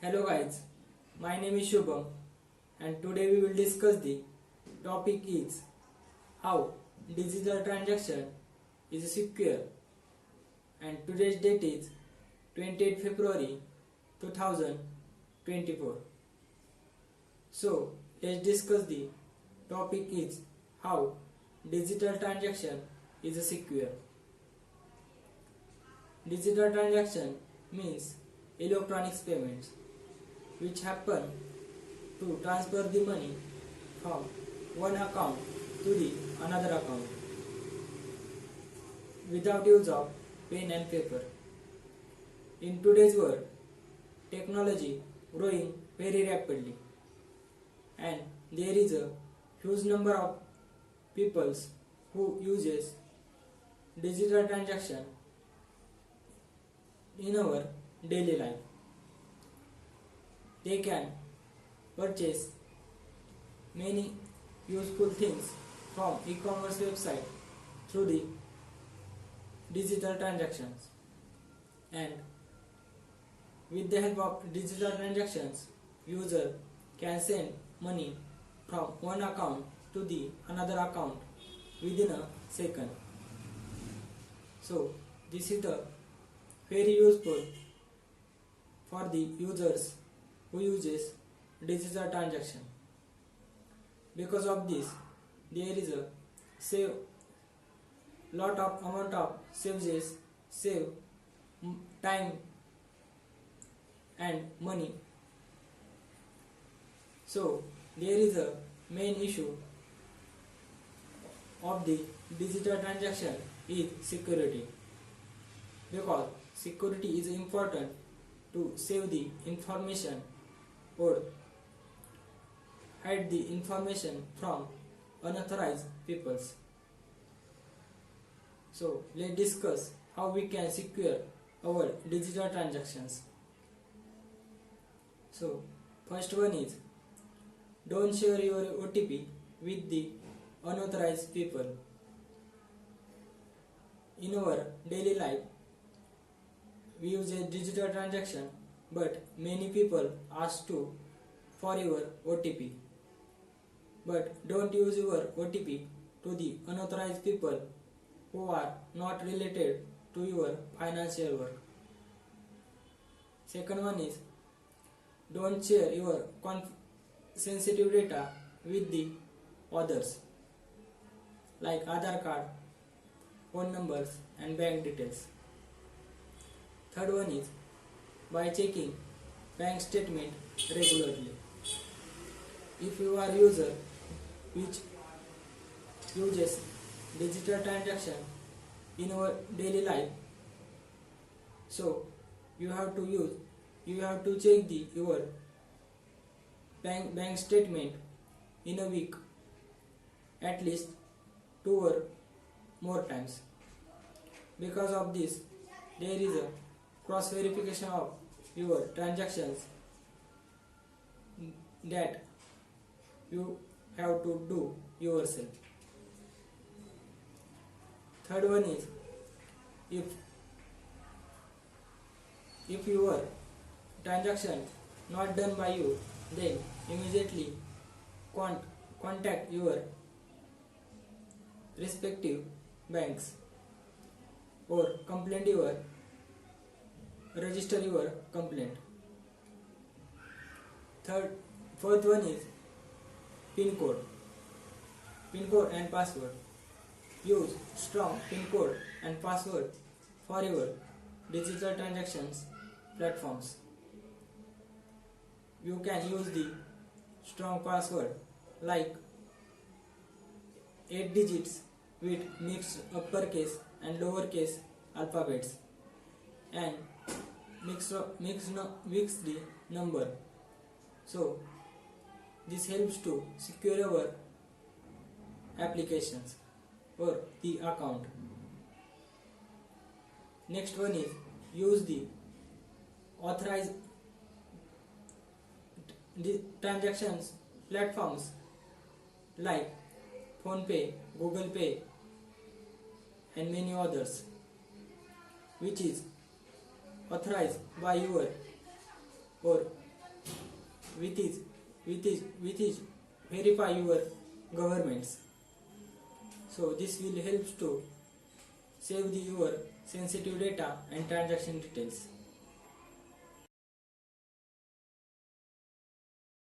Hello guys, my name is Shubham and today we will discuss the topic is how digital transaction is secure, and today's date is 28 February 2024. So let's discuss the topic is how digital transaction is secure. Digital transaction means electronic payments which happen to transfer the money from one account to the another account without use of pen and paper. In today's world, technology growing very rapidly and there is a huge number of peoples who uses digital transaction in our daily life. They can purchase many useful things from e-commerce website through the digital transactions, and with the help of digital transactions user can send money from one account to the another account within a second. So this is the very useful for the users who uses digital transaction. Because of this, there is a save lot of amount of save time and money. So there is a main issue of the digital transaction is security, because security is important to save the information or hide the information from unauthorized peoples. So let's discuss how we can secure our digital transactions. So first one is, don't share your OTP with the unauthorized people. In our daily life, we use a digital transaction, but many people ask for your OTP. But don't use your OTP to the unauthorized people who are not related to your financial work. Second one is, don't share your sensitive data with the others like Aadhaar card, phone numbers and bank details. Third one is, by checking bank statement regularly. If you are a user which uses digital transaction in our daily life, so you have to check your bank statement in a week at least 2 or more times. Because of this, there is a cross verification of your transactions that you have to do yourself. Third one is, if your transaction not done by you, then immediately contact your respective banks or register your complaint. Fourth one is PIN code and password. Use strong PIN code and password for your digital transactions platforms. You can use the strong password like 8 digits with mixed uppercase and lowercase alphabets, and mix the number. So this helps to secure our applications or the account. Next one is, use the authorized transactions platforms like PhonePe, Google Pay and many others, which is authorized by your or with is verify your governments. So this will help to save your sensitive data and transaction details.